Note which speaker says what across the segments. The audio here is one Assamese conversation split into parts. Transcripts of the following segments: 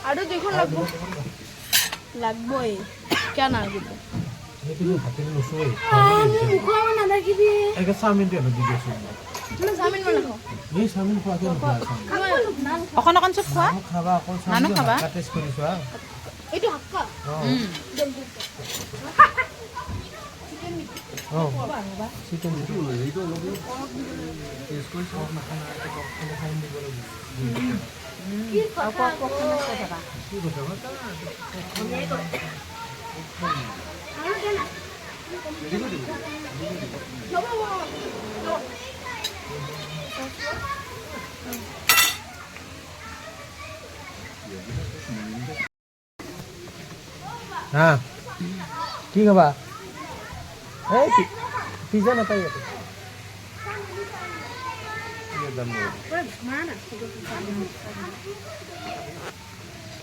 Speaker 1: আৰু দুখন লাগবই কিয় নালাগিব অকণ অকণ চব খোৱা নানো খাবা এইটো হাক্কা
Speaker 2: হ্যাঁ কি খাবা এই পিজ্জা নাপাই ইয়াতে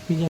Speaker 2: পিজ্জা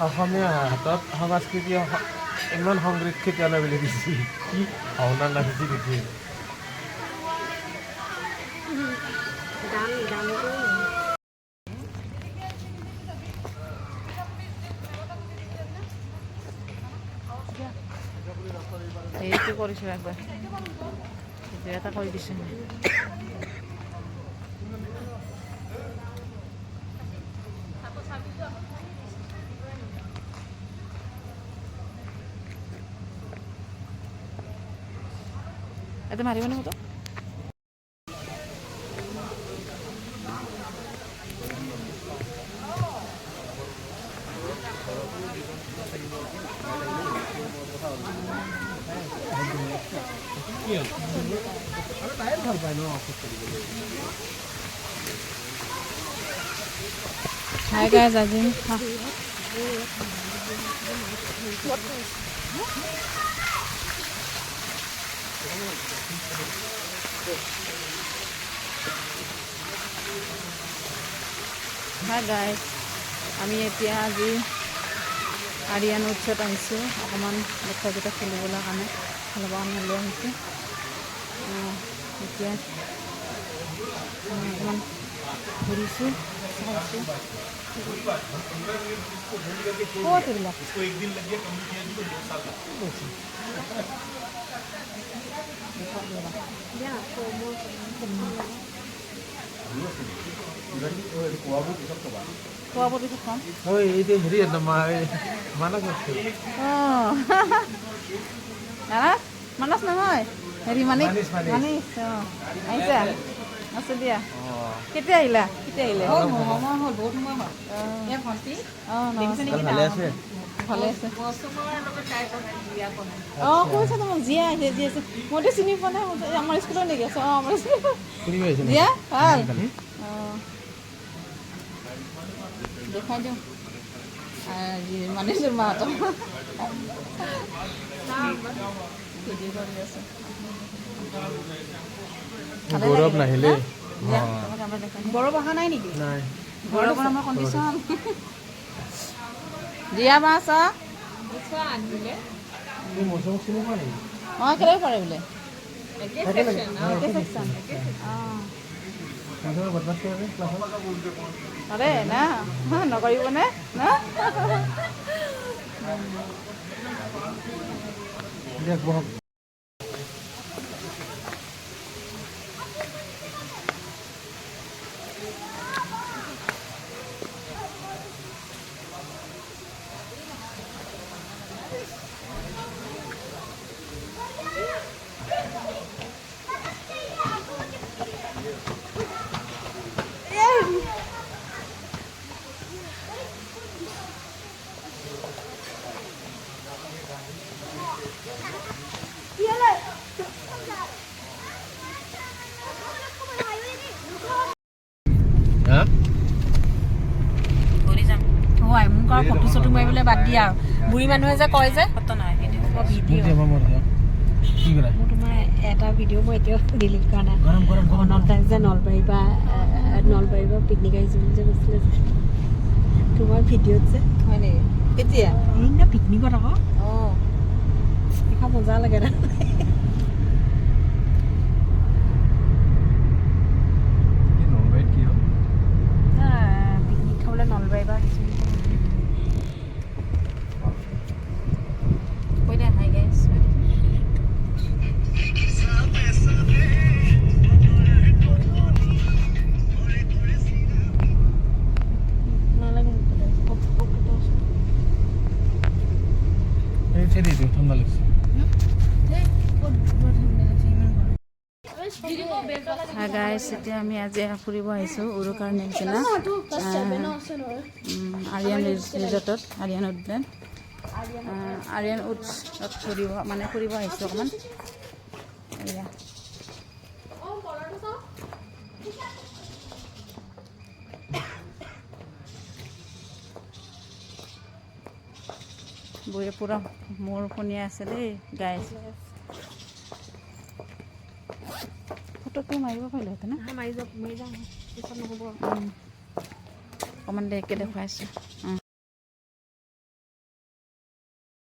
Speaker 2: অসমীয়া হাতত সংস্কৃতি ইমান সংৰক্ষিত বুলি দিছে কি ভাওনা লাগিছে দেখি
Speaker 1: এইটো কৰিছোঁ একবাৰ এটা কৰি দিছোঁ এতে মাৰিব নে মতো Hi guys, Ajin. Hi guys. আমি এতিয়া আজি আৰিয়ান উৎসৱত আহিছোঁ অকণমান বাচ্চাকেইটা খেলিবলৈ কাৰণে খেলিব কাৰণে লৈ আহিছোঁ এতিয়া অকণমান ঘূৰিছোঁ চাইছোঁ ক'ত এইবিলাক খোৱাবোৰ পিছত খাম
Speaker 2: এইটো হেৰি মানস
Speaker 1: অঁ মানস নহয় হেৰি মানিক মানিক অঁ আহিছা আছে দিয়া কেতিয়া আহিলা
Speaker 3: হ'ল বহুত সময় হ'ল
Speaker 1: অঁ
Speaker 2: ভালে আছে
Speaker 1: ভালে আছে অঁ কৈছে তোমাক জীয়া আহিছে জীয়া আছে মইতো চিনি পোৱা নাই আমাৰ স্কুলত নেকি আছে অঁ আমাৰ জীয়া ভাল অঁ দেখাই দিওঁ মানিছোঁ মাহঁতক
Speaker 2: গৌৰৱ নাহিলে
Speaker 1: গৌৰৱ অহা নাই নেকি
Speaker 2: নাই
Speaker 1: গৌৰৱৰ আমাৰ কণ্ডিশ্যন জীয়া মাছ অঁ কেনেকৈ পাৰে বোলে একে ছেকশ্যন অঁ
Speaker 2: সিহঁতৰ বদমাছ কৰে ক্লাছত
Speaker 1: আৰে না নকৰিবনে না
Speaker 2: দিয়ক বহক হা
Speaker 3: হয় মোক আৰু ফটো চটো মাৰিবলৈ বাদ দিয়া আৰু বুঢ়ী মানুহে যে কয় যে
Speaker 1: ফটো নাই ভিডিঅ'
Speaker 2: কি কৰা
Speaker 3: মোৰ তোমাৰ এটা ভিডিঅ' মই এতিয়াও ডিলিট কৰা নাই তাই যে নলবাৰীৰ পৰা পিকনিক আহিছোঁ বুলি যে কৈছিলে যে তোমাৰ ভিডিঅ'ত যে হয় নেকি কেতিয়া সেইদিনা পিকনিকত আকৌ অঁ দেখা মজা লাগে না
Speaker 2: নলবাৰীত কি হ'ল
Speaker 3: পিকনিক খাবলৈ নলবাৰীৰ পৰা আহিছোঁ
Speaker 1: কৈ দে হাই গাইছ
Speaker 2: এই ছেড়ে দিও ঠান্ডা লাগছে
Speaker 1: হাই গাইছ এতিয়া আমি আজি ফুৰিব আহিছোঁ উৰুকাৰ নেক্সট দিনা আৰিয়ান ৰিজৰ্টত আৰিয়ান উডলেণ্ড আৰিয়ান উডছত ফুৰিব আহিছোঁ অকণমান এয়া বৌয়ে পূৰা মোৰ শুনি আছে দেই গাইছ ফটোটো মাৰিব পাৰিলোহেঁতেন
Speaker 3: মাৰি যাওঁ পিছত নহ'ব
Speaker 1: অকণমান দেৰিকৈ দেখুৱাইছোঁ